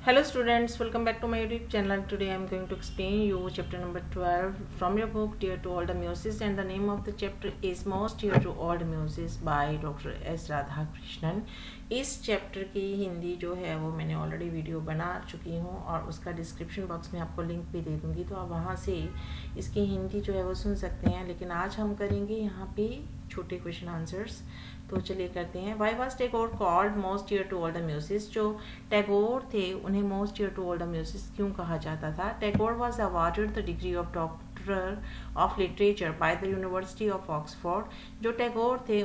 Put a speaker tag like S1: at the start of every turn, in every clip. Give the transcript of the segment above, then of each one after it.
S1: Hello students, welcome back to my YouTube channel. Today I am going to explain you chapter number 12 from your book Dear to All the Muses, and the name of the chapter is Most Dear to All the Muses by Dr. S. Radhakrishnan. इस chapter की हिंदी जो है वो मैंने already video बना चुकी हूँ और उसका डिस्क्रिप्शन बॉक्स में आपको लिंक भी दे दूँगी, तो आप वहाँ से इसकी हिंदी जो है वो सुन सकते हैं। लेकिन आज हम करेंगे यहाँ पे छोटे क्वेश्चन आंसर्स। तो चलिए करते हैं। Why was Tagore called most dear to all the muses? जो टैगोर थे उन्हें most dear to all the muses क्यों कहा जाता था? Tagore was awarded the degree of doctor of literature by the university of Oxford. जो टैगोर थे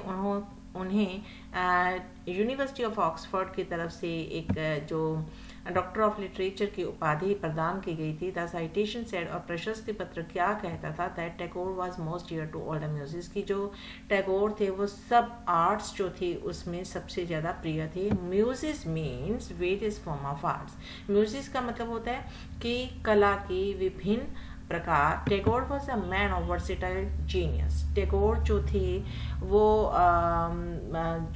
S1: उन्हें यूनिवर्सिटी ऑफ ऑक्सफोर्ड की तरफ से एक जो डॉक्टर ऑफ लिटरेचर की उपाधि प्रदान की गई थी। द साइटेशन सेड, और प्रशस्ति पत्र क्या कहता था? That Tagore was most dear to all the music, की जो टैगोर थे वो सब आर्ट्स जो थी उसमें सबसे ज़्यादा प्रिय थे। Music means various form of arts. Music का मतलब होता है कि कला की विभिन्न प्रकार। Tagore was a man of versatile genius. Tagore जो थे वो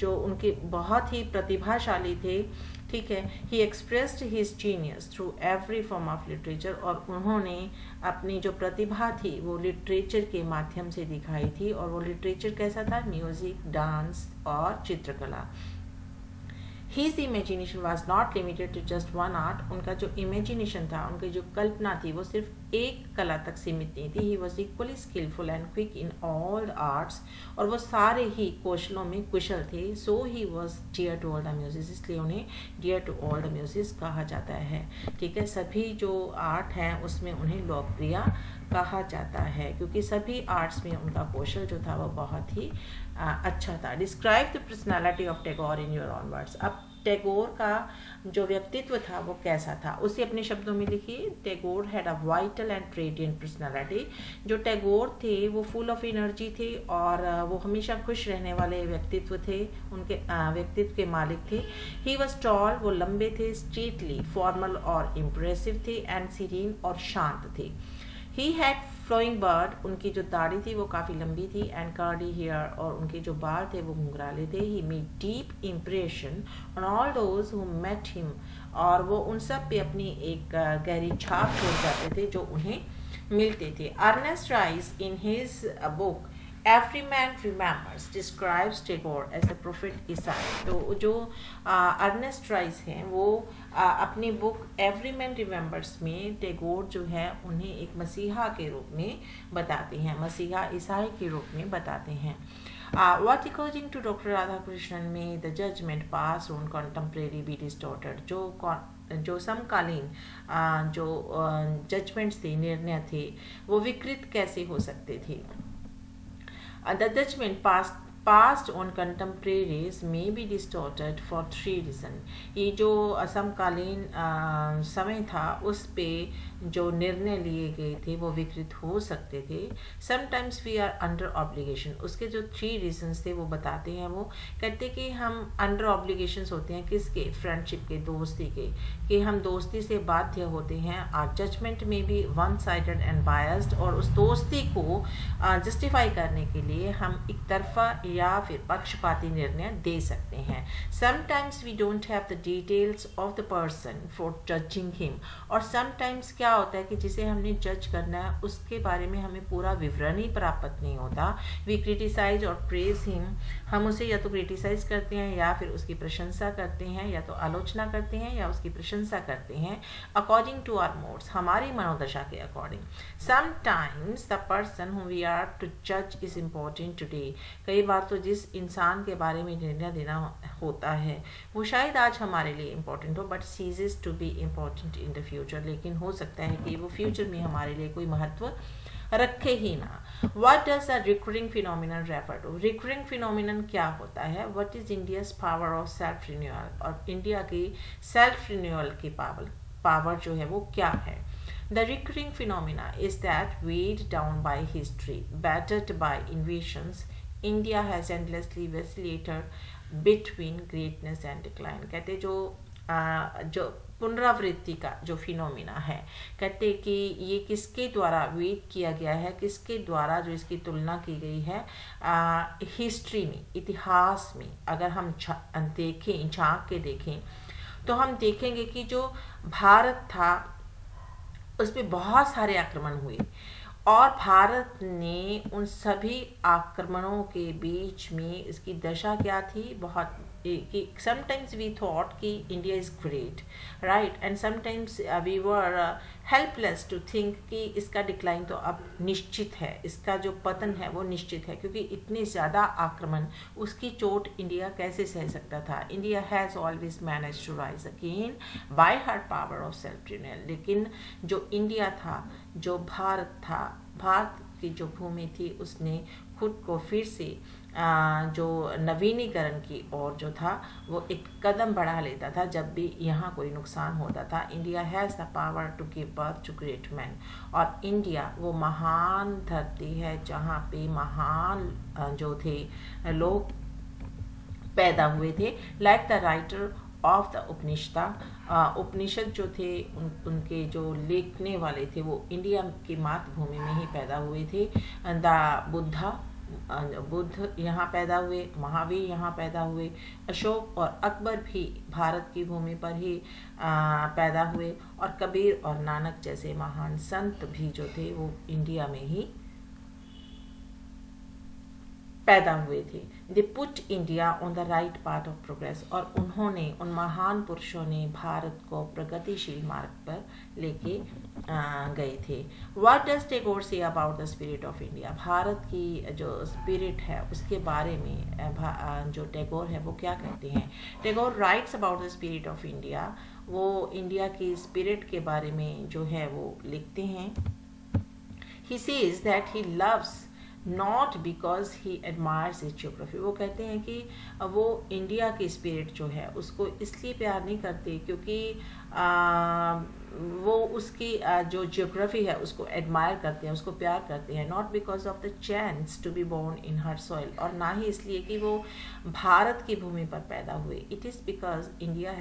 S1: जो उनके बहुत ही प्रतिभाशाली थे, ठीक है। He expressed his genius through every form of literature, और उन्होंने अपनी जो प्रतिभा थी वो लिटरेचर के माध्यम से दिखाई थी। और वो लिटरेचर कैसा था? म्यूजिक, डांस और चित्रकला। His imagination was not limited to just one art. उनका जो इमेजिनेशन था, उनकी जो कल्पना थी वो सिर्फ एक कला तक सीमित नहीं थी। He was equally skillful and quick in all the arts, और वो सारे ही कौशलों में कुशल थे। So he was dear to all the muses, इसलिए उन्हें dear to all the muses कहा जाता है, ठीक है। सभी जो आर्ट हैं उसमें उन्हें लोकप्रिय कहा जाता है, क्योंकि सभी आर्ट्स में उनका कौशल जो था वो बहुत ही अच्छा था। Describe the personality of Tagore in your own words. अब टैगोर का जो व्यक्तित्व था वो कैसा था, उसे अपने शब्दों में लिखिए। Tagore had a vital and radiant personality. जो टैगोर थे वो फुल ऑफ एनर्जी थे और वो हमेशा खुश रहने वाले व्यक्तित्व थे, उनके व्यक्तित्व के मालिक थे। ही वॉज टॉल, वो लंबे थे। स्ट्रेटली, फॉर्मल और इम्प्रेसिव थे। एंड सीरीन, और शांत थे। ही हैड फ्लोइंग बर्ड, उनकी जो दाढ़ी थी वो काफ़ी लंबी थी। एंड कर्ली हेयर, और उनके जो बाल थे वो घुंघराले थे। He made deep impression on all those who met him, और वो उन सब पे अपनी एक गहरी छाप छोड़ जाते थे जो उन्हें मिलते थे। Ernest Rhys in his book Every Man Remembers describes Tagore as the prophet Isaiah। तो जो अर्नेस्ट राइस हैं वो अपनी बुक एवरी मैन रिमेम्बर्स में टैगोर जो है उन्हें एक मसीहा के रूप में बताते हैं, मसीहा ईसाई के रूप में बताते हैं। What according to Dr. Radhakrishnan may the judgment pass on contemporary be distorted? जो समकालीन जो जजमेंट्स थे, निर्णय थे, वो विकृत कैसे हो सकते थे? The judgment passed on contemporaries may be distorted for 3 reasons। ये जो समकालीन समय था उस पे जो निर्णय लिए गए थे वो विकृत हो सकते थे। Sometimes we are under obligation, उसके जो 3 reasons थे वो बताते हैं। वो कहते कि हम under obligations होते हैं, किसके? फ्रेंडशिप के, दोस्ती के, कि हम दोस्ती से बाध्य होते हैं। Our judgment may be one-sided and biased, और उस दोस्ती को जस्टिफाई करने के लिए हम एक तरफा या फिर पक्षपाती निर्णय दे सकते हैं। Sometimes we don't have the details of the person for judging him, और sometimes क्या होता है कि जिसे हमने जज करना है उसके बारे में हमें पूरा विवरण ही प्राप्त नहीं होता। We criticize और praise him, हम उसे या तो क्रिटिसाइज करते हैं या फिर उसकी प्रशंसा करते हैं, या तो आलोचना करते हैं या उसकी प्रशंसा करते हैं। According to our moods, हमारी मनोदशा के according. Sometimes the person whom we are to judge is important today, कई बार तो जिस इंसान के बारे में निर्णय देना होता है वो शायद आज हमारे लिए इम्पोर्टेंट हो, but ceases to be important in the future, लेकिन हो सकता है कि वो फ्यूचर में हमारे लिए कोई महत्व रखे ही ना। What does a recurring phenomenon refer to? Recurring phenomenon क्या होता है? What is India's power of self renewal, और इंडिया की सेल्फ रिन्यूअल की पावर जो है वो क्या है? The recurring phenomena is that weighed down by history, battered by invasions, India has endlessly vacillated between greatness and decline। कहते जो पुनरावृत्ति का जो फिनोमिना है, कहते कि ये किसके द्वारा वेट किया गया है, किसके द्वारा जो इसकी तुलना की गई है हिस्ट्री में, इतिहास में अगर हम देखें, झांक के देखें तो हम देखेंगे कि जो भारत था उस पर बहुत सारे आक्रमण हुए और भारत ने उन सभी आक्रमणों के बीच में इसकी दशा क्या थी, बहुत कि समटाइम्स वी थॉट कि India is great, right, and sometimes we were helpless to think कि इसका डिक्लाइन तो अब निश्चित है, इसका जो पतन है वो निश्चित है, क्योंकि इतने ज़्यादा आक्रमण, उसकी चोट इंडिया कैसे सह सकता था। India has always manage to rise again by her power of self denial. लेकिन जो इंडिया था, जो भारत था, भारत की जो भूमि थी, उसने खुद को फिर से जो नवीनीकरण की ओर जो था वो एक कदम बढ़ा लेता था जब भी यहाँ कोई नुकसान होता था। India has the power to give birth to great man, और इंडिया वो महान धरती है जहाँ पे महान जो थे लोग पैदा हुए थे, like the writer of the Upanishad जो थे, उनके जो लिखने वाले थे वो इंडिया की मातृभूमि में ही पैदा हुए थे। द बुद्ध यहाँ पैदा हुए, महावीर यहाँ पैदा हुए, अशोक और अकबर भी भारत की भूमि पर ही पैदा हुए, और कबीर और नानक जैसे महान संत भी जो थे वो इंडिया में ही पैदा हुए थे। They put India on the right path of progress, और उन्होंने, उन महान पुरुषों ने भारत को प्रगतिशील मार्ग पर लेके गए थे। What does Tagore say about the spirit of India, Bharat की जो स्पिरिट है उसके बारे में जो टैगोर है वो क्या कहते हैं। Tagore writes about the spirit of India, वो इंडिया की स्पिरिट के बारे में जो है वो लिखते हैं। He says that he loves not because he admires it's geography, वो कहते हैं कि वो इंडिया की स्पिरिट जो है उसको इसलिए प्यार नहीं करते क्योंकि वो उसकी जो जियोग्राफी है उसको एडमायर करते हैं, उसको प्यार करते हैं। Not because of the chance to be born in her soil, और ना ही इसलिए कि वो भारत की भूमि पर पैदा हुए। It is because India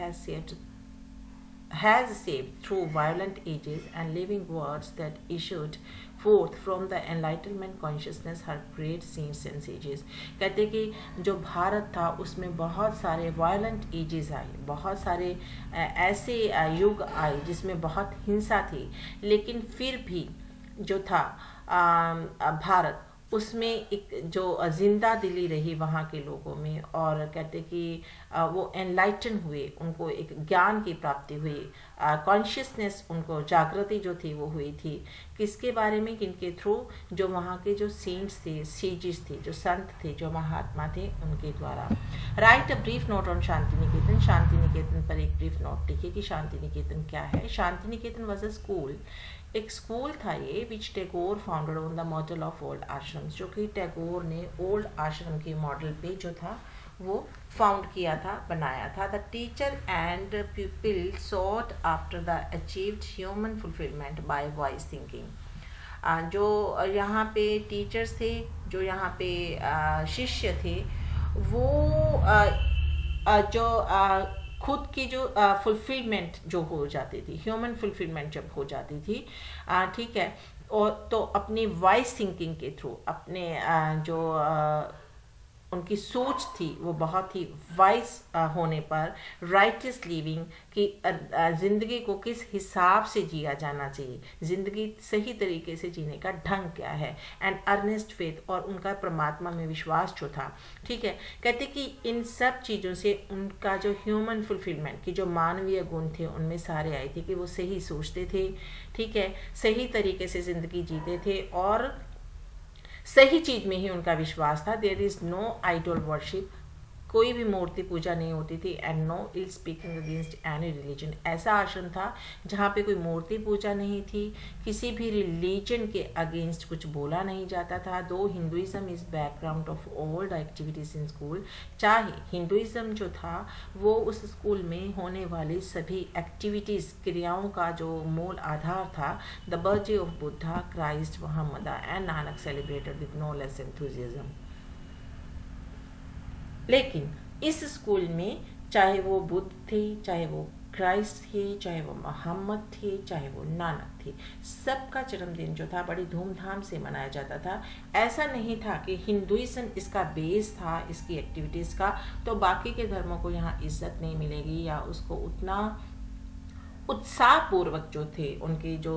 S1: has saved through violent ages and living words that issued forth from the enlightenment consciousness her great saints and sages। कहते कि जो भारत था उसमें बहुत सारे violent ages आए, बहुत सारे ऐसे युग आए जिसमें बहुत हिंसा थी, लेकिन फिर भी जो था भारत, उसमें एक जो जिंदा दिली रही वहाँ के लोगों में, और कहते कि वो एनलाइटन हुए, उनको एक ज्ञान की प्राप्ति हुई, कॉन्शियसनेस, उनको जागृति जो थी वो हुई थी। किसके बारे में, किनके थ्रू, जो वहाँ के जो सेंट्स थे, सेजेस थे, जो संत थे, जो महात्मा थे, उनके द्वारा। Write a brief note on Shantiniketan, Shantiniketan पर एक ब्रीफ नोट लिखिए कि शांति निकेतन क्या है। Shantiniketan was a school, एक स्कूल था ये which Tagore founded on the model of old ashrams, जो कि टैगोर ने ओल्ड आश्रम के मॉडल पे जो था वो फाउंड किया था, बनाया था। The teacher and people sought after the achieved human fulfilment bye wise thinking. जो यहाँ पे टीचर्स थे, जो यहाँ पे शिष्य थे, वो जो खुद की जो फुलफिलमेंट जो हो जाती थी, ह्यूमन फुलफिलमेंट जब हो जाती थी, ठीक है, और तो अपनी वाइज थिंकिंग के थ्रू, अपने जो उनकी सोच थी वो बहुत ही वाइज होने पर, राइटियस लिविंग की ज़िंदगी को किस हिसाब से जिया जाना चाहिए, ज़िंदगी सही तरीके से जीने का ढंग क्या है, एंड अर्नेस्ट फेथ, और उनका परमात्मा में विश्वास जो था, ठीक है। कहते कि इन सब चीज़ों से उनका जो ह्यूमन फुलफिलमेंट की जो मानवीय गुण थे उनमें सारे आए थे कि वो सही सोचते थे, ठीक है, सही तरीके से ज़िंदगी जीते थे, और सही चीज में ही उनका विश्वास था। There is no idol worship, कोई भी मूर्ति पूजा नहीं होती थी, and no ill speaking against any religion. ऐसा आश्रम था जहाँ पे कोई मूर्ति पूजा नहीं थी, किसी भी रिलीजन के अगेंस्ट कुछ बोला नहीं जाता था। दो Hinduism is background of old activities in school, चाहे हिंदुइज्म जो था वो उस स्कूल में होने वाली सभी एक्टिविटीज, क्रियाओं का जो मूल आधार था। The birthday of Buddha, Christ, Mohammed and Nanak celebrated with no less enthusiasm. लेकिन इस स्कूल में चाहे वो बुद्ध थे, चाहे वो क्राइस्ट थे, चाहे वो मोहम्मद थे, चाहे वो नानक थे, सबका जन्मदिन जो था बड़ी धूमधाम से मनाया जाता था। ऐसा नहीं था कि हिंदुइज्म इसका बेस था इसकी एक्टिविटीज़ का, तो बाकी के धर्मों को यहाँ इज्जत नहीं मिलेगी या उसको उतना उत्साह पूर्वक जो थे उनके जो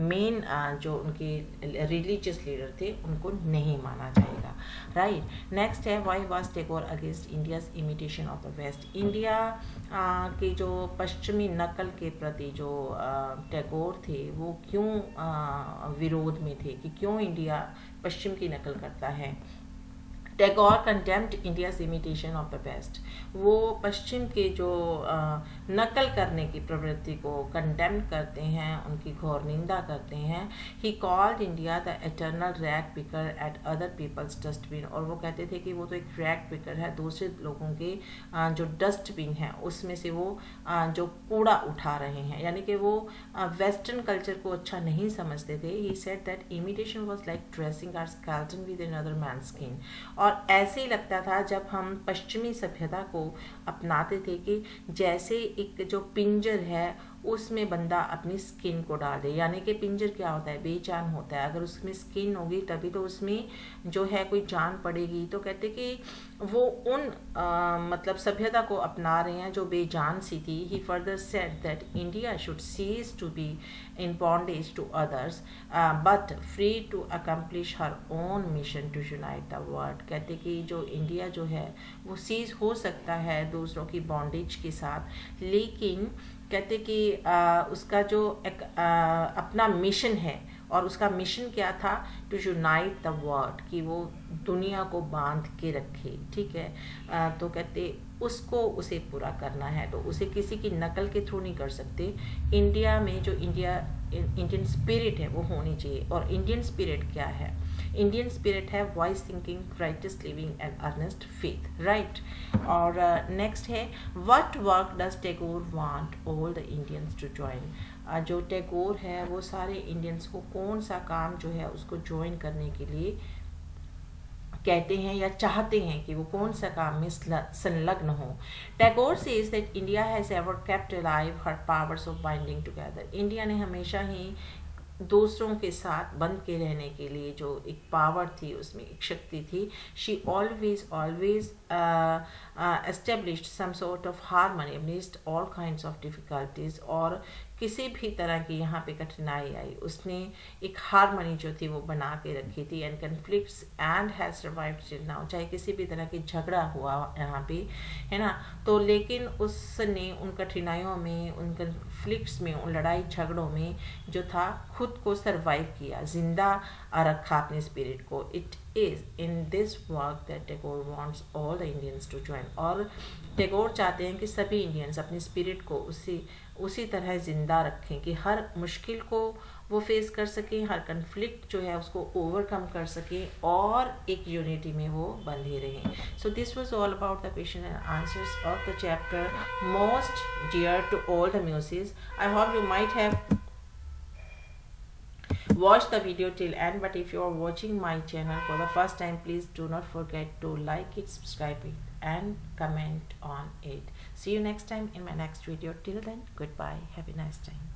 S1: मेन जो उनके रिलीजियस लीडर थे उनको नहीं माना जाएगा। राइट, नेक्स्ट है why was Tagore against India's imitation of the west. India के जो पश्चिमी नकल के प्रति जो टैगोर थे वो क्यों विरोध में थे कि क्यों इंडिया पश्चिम की नकल करता है। Tagore condemned India's imitation of the west. वो पश्चिम के जो नकल करने की प्रवृत्ति को कंडेम करते हैं, उनकी घोर निंदा करते हैं। He called India the eternal rag picker at other people's dustbin. और वो कहते थे कि वो तो एक रैग पिकर है, दूसरे लोगों के जो डस्टबिन है उसमें से वो जो कूड़ा उठा रहे हैं, यानी कि वो वेस्टर्न कल्चर को अच्छा नहीं समझते थे। He said that imitation was like dressing our skeleton with another man's skin. और ऐसे ही लगता था जब हम पश्चिमी सभ्यता को अपनाते थे कि जैसे एक जो पिंजर है उसमें बंदा अपनी स्किन को डाल दे, यानी कि पिंजर क्या होता है, बेजान होता है, अगर उसमें स्किन होगी तभी तो उसमें जो है कोई जान पड़ेगी। तो कहते कि वो उन मतलब सभ्यता को अपना रहे हैं जो बेजान सी थी। He further said that India should cease to be in bondage to others but free to accomplish her own mission to unite the world. कहते कि जो इंडिया जो है वो सीज हो सकता है दूसरों की बॉन्डेज के साथ, लेकिन कहते कि उसका जो एक अपना मिशन है, और उसका मिशन क्या था, टू यूनाइट द वर्ल्ड, कि वो दुनिया को बांध के रखे। ठीक है, तो कहते उसको उसे पूरा करना है, तो उसे किसी की नकल के थ्रू नहीं कर सकते। इंडिया में जो इंडियन स्पिरिट है वो होनी चाहिए। और इंडियन स्पिरिट क्या है, इंडियन स्पिरिट है wise thinking, righteous living and earnest faith. Right, और नेक्स्ट है what work does Tagore want all the Indians to join. जो टैगोर है वो सारे इंडियंस को कौन सा काम जो है उसको ज्वाइन करने के लिए कहते हैं या चाहते हैं कि वो कौन सा काम में संलग्न हो। Tagore says that India has ever kept alive her powers of binding together. India ने हमेशा ही दूसरों के साथ बंध के रहने के लिए जो एक पावर थी, उसमें एक शक्ति थी। She always established some sort of harmony amidst all kinds of difficulties. और किसी भी तरह की यहाँ पे कठिनाई आई उसने एक हार्मनी जो थी वो बना के रखी थी। And conflicts and has survived till now. चाहे किसी भी तरह की झगड़ा हुआ यहाँ पे, है ना, तो लेकिन उसने उन कठिनाइयों में, उन कन्फ्लिक्ट्स में, उन लड़ाई झगड़ों में जो था खुद को सर्वाइव किया, जिंदा रखा अपने स्पिरिट को। It is in this work that Tagore wants all the Indians to join. और टैगोर चाहते हैं कि सभी इंडियंस अपनी स्पिरिट को उसी तरह जिंदा रखें कि हर मुश्किल को वो फेस कर सकें, हर कन्फ्लिक्ट जो है उसको ओवरकम कर सकें और एक यूनिटी में वो बंधे रहें। So this was all about the question and answers of the chapter most dear to all the muses. I hope you might have watch the video till end, but if you are watching my channel for the first time, please do not forget to like it, subscribe it and comment on it. See you next time in my next video. Till then, goodbye, have a nice time.